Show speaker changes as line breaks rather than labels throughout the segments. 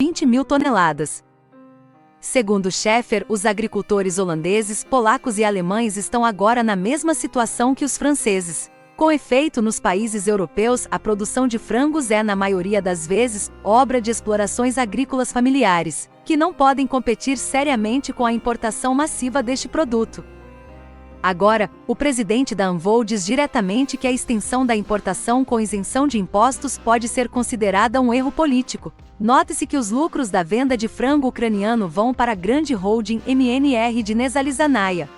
20 mil toneladas. Segundo Scheffer, os agricultores holandeses, polacos e alemães estão agora na mesma situação que os franceses. Com efeito, nos países europeus, a produção de frangos é, na maioria das vezes, obra de explorações agrícolas familiares, que não podem competir seriamente com a importação massiva deste produto. Agora, o presidente da Anvol diz diretamente que a extensão da importação com isenção de impostos pode ser considerada um erro político. Note-se que os lucros da venda de frango ucraniano vão para a grande holding MNR de Nezalizanaia.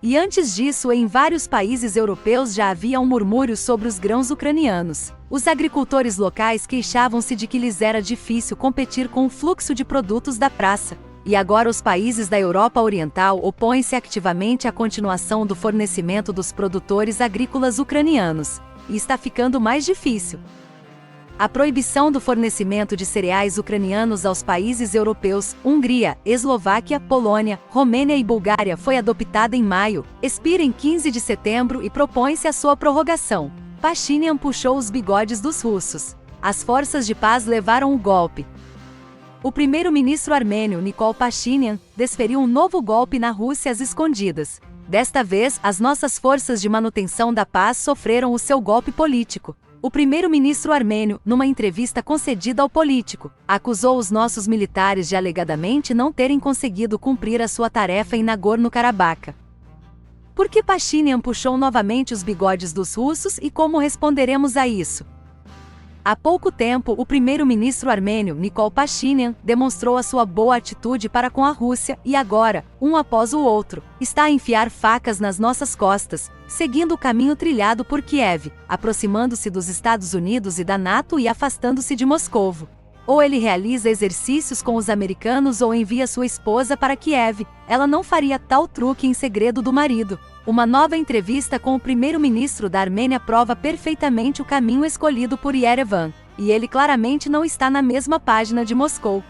E antes disso, em vários países europeus já havia um murmúrio sobre os grãos ucranianos. Os agricultores locais queixavam-se de que lhes era difícil competir com o fluxo de produtos da praça. E agora os países da Europa Oriental opõem-se ativamente à continuação do fornecimento dos produtores agrícolas ucranianos. E está ficando mais difícil. A proibição do fornecimento de cereais ucranianos aos países europeus, Hungria, Eslováquia, Polônia, Romênia e Bulgária foi adoptada em maio, expira em 15 de setembro e propõe-se a sua prorrogação. Pashinyan puxou os bigodes dos russos. As forças de paz levaram o golpe. O primeiro-ministro armênio Nikol Pashinyan desferiu um novo golpe na Rússia às escondidas. Desta vez, as nossas forças de manutenção da paz sofreram o seu golpe político. O primeiro-ministro armênio, numa entrevista concedida ao político, acusou os nossos militares de alegadamente não terem conseguido cumprir a sua tarefa em Nagorno-Karabakh. Por que Pashinyan puxou novamente os bigodes dos russos e como responderemos a isso? Há pouco tempo, o primeiro-ministro armênio Nikol Pashinyan demonstrou a sua boa atitude para com a Rússia e agora, um após o outro, está a enfiar facas nas nossas costas, seguindo o caminho trilhado por Kiev, aproximando-se dos Estados Unidos e da NATO e afastando-se de Moscovo. Ou ele realiza exercícios com os americanos ou envia sua esposa para Kiev. Ela não faria tal truque em segredo do marido. Uma nova entrevista com o primeiro-ministro da Armênia prova perfeitamente o caminho escolhido por Yerevan, e ele claramente não está na mesma página de Moscou.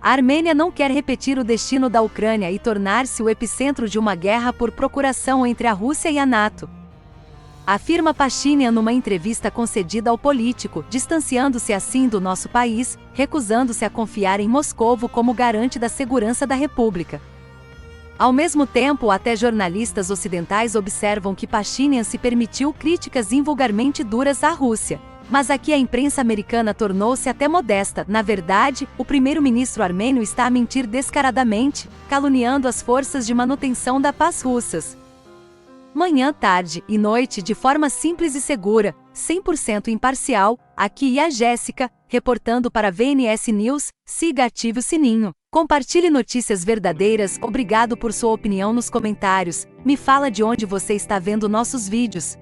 A Armênia não quer repetir o destino da Ucrânia e tornar-se o epicentro de uma guerra por procuração entre a Rússia e a NATO. Afirma Pashinyan numa entrevista concedida ao político, distanciando-se assim do nosso país, recusando-se a confiar em Moscovo como garante da segurança da República. Ao mesmo tempo, até jornalistas ocidentais observam que Pashinyan se permitiu críticas invulgarmente duras à Rússia. Mas aqui a imprensa americana tornou-se até modesta. Na verdade, o primeiro-ministro armênio está a mentir descaradamente, caluniando as forças de manutenção da paz russas. Manhã, tarde e noite de forma simples e segura, 100% imparcial, aqui a Jéssica, reportando para VNS News. Siga, ative o sininho. Compartilhe notícias verdadeiras. Obrigado por sua opinião nos comentários. Me fala de onde você está vendo nossos vídeos.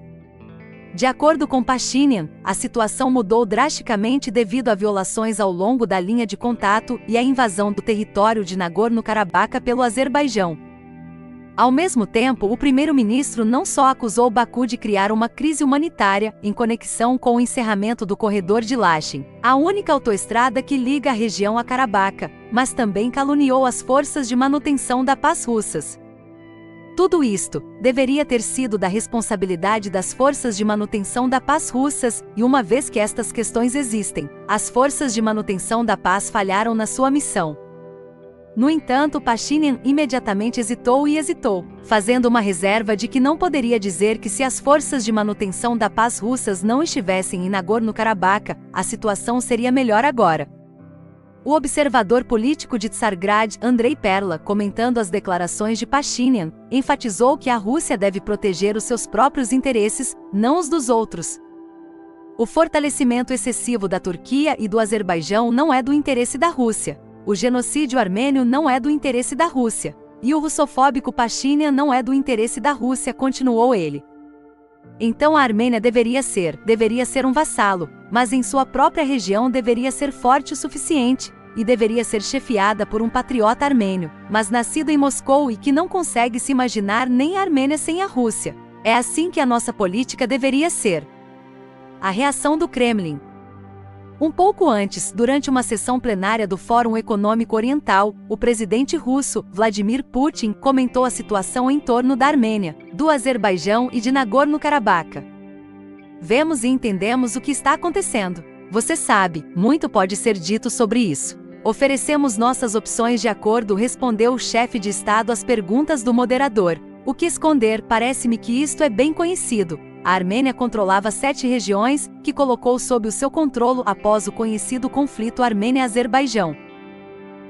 De acordo com Pashinyan, a situação mudou drasticamente devido a violações ao longo da linha de contato e a invasão do território de Nagorno-Karabakh pelo Azerbaijão. Ao mesmo tempo, o primeiro-ministro não só acusou Baku de criar uma crise humanitária em conexão com o encerramento do corredor de Lachin, a única autoestrada que liga a região a Karabakh, mas também caluniou as forças de manutenção da paz russas. Tudo isto deveria ter sido da responsabilidade das forças de manutenção da paz russas, e uma vez que estas questões existem, as forças de manutenção da paz falharam na sua missão. No entanto, Pashinyan imediatamente hesitou, fazendo uma reserva de que não poderia dizer que se as forças de manutenção da paz russas não estivessem em Nagorno-Karabakh, a situação seria melhor agora. O observador político de Tsargrad, Andrei Perla, comentando as declarações de Pashinyan, enfatizou que a Rússia deve proteger os seus próprios interesses, não os dos outros. O fortalecimento excessivo da Turquia e do Azerbaijão não é do interesse da Rússia. O genocídio armênio não é do interesse da Rússia. E o russofóbico Pashinyan não é do interesse da Rússia, continuou ele. Então a Armênia deveria ser um vassalo, mas em sua própria região deveria ser forte o suficiente, e deveria ser chefiada por um patriota armênio, mas nascido em Moscou e que não consegue se imaginar nem a Armênia sem a Rússia. É assim que a nossa política deveria ser. A reação do Kremlin. Um pouco antes, durante uma sessão plenária do Fórum Econômico Oriental, o presidente russo, Vladimir Putin, comentou a situação em torno da Armênia, do Azerbaijão e de Nagorno-Karabakh. Vemos e entendemos o que está acontecendo. Você sabe, muito pode ser dito sobre isso. Oferecemos nossas opções de acordo, respondeu o chefe de Estado às perguntas do moderador. O que esconder? Parece-me que isto é bem conhecido. A Armênia controlava 7 regiões, que colocou sob o seu controle após o conhecido conflito Armênia-Azerbaijão.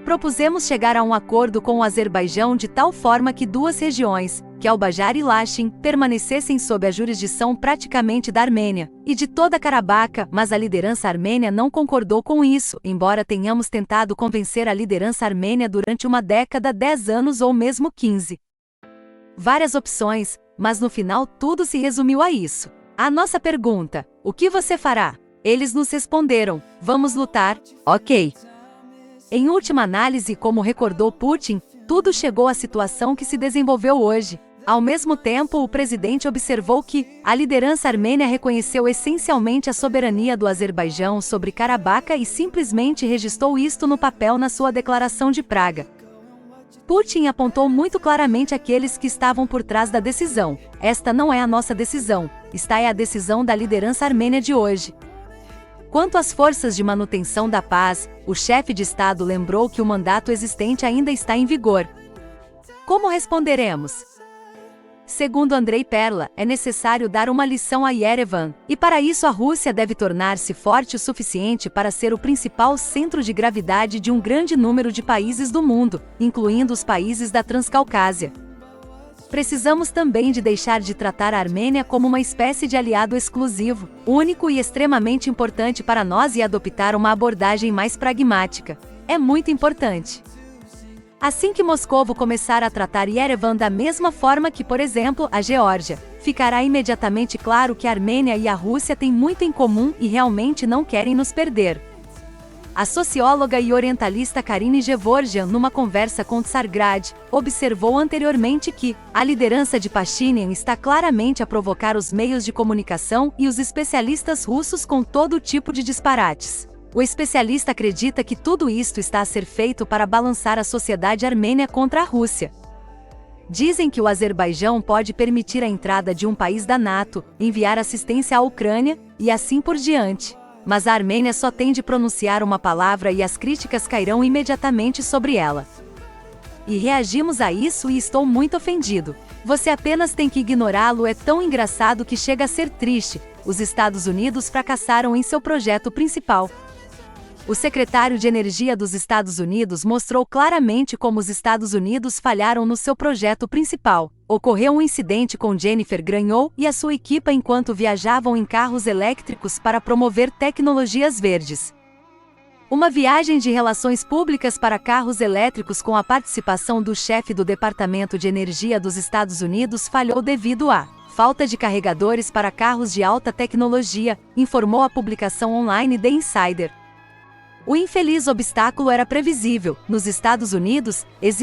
Propusemos chegar a um acordo com o Azerbaijão de tal forma que 2 regiões, Kelbajar e Lachin, permanecessem sob a jurisdição praticamente da Armênia, e de toda Carabaca, mas a liderança armênia não concordou com isso, embora tenhamos tentado convencer a liderança armênia durante uma década, 10 anos ou mesmo 15. Várias opções, mas no final tudo se resumiu a isso. A nossa pergunta: o que você fará? Eles nos responderam: vamos lutar, ok. Em última análise, como recordou Putin, tudo chegou à situação que se desenvolveu hoje. Ao mesmo tempo, o presidente observou que a liderança armênia reconheceu essencialmente a soberania do Azerbaijão sobre Carabaca e simplesmente registrou isto no papel na sua declaração de Praga. Putin apontou muito claramente aqueles que estavam por trás da decisão. Esta não é a nossa decisão, esta é a decisão da liderança armênia de hoje. Quanto às forças de manutenção da paz, o chefe de Estado lembrou que o mandato existente ainda está em vigor. Como responderemos? Segundo Andrei Perla, é necessário dar uma lição a Yerevan, e para isso a Rússia deve tornar-se forte o suficiente para ser o principal centro de gravidade de um grande número de países do mundo, incluindo os países da Transcaucásia. Precisamos também de deixar de tratar a Armênia como uma espécie de aliado exclusivo, único e extremamente importante para nós e adoptar uma abordagem mais pragmática. É muito importante. Assim que Moscovo começar a tratar Yerevan da mesma forma que, por exemplo, a Geórgia, ficará imediatamente claro que a Armênia e a Rússia têm muito em comum e realmente não querem nos perder. A socióloga e orientalista Karine Gevorgian, numa conversa com Tsargrad, observou anteriormente que a liderança de Pashinyan está claramente a provocar os meios de comunicação e os especialistas russos com todo tipo de disparates. O especialista acredita que tudo isto está a ser feito para balançar a sociedade armênia contra a Rússia. Dizem que o Azerbaijão pode permitir a entrada de um país da NATO, enviar assistência à Ucrânia, e assim por diante. Mas a Armênia só tem de pronunciar uma palavra e as críticas cairão imediatamente sobre ela. E reagimos a isso e estou muito ofendido. Você apenas tem que ignorá-lo, é tão engraçado que chega a ser triste. Os Estados Unidos fracassaram em seu projeto principal. O secretário de Energia dos Estados Unidos mostrou claramente como os Estados Unidos falharam no seu projeto principal. Ocorreu um incidente com Jennifer Granholm e a sua equipe enquanto viajavam em carros elétricos para promover tecnologias verdes. Uma viagem de relações públicas para carros elétricos com a participação do chefe do Departamento de Energia dos Estados Unidos falhou devido à falta de carregadores para carros de alta tecnologia, informou a publicação online The Insider. O infeliz obstáculo era previsível. Nos Estados Unidos,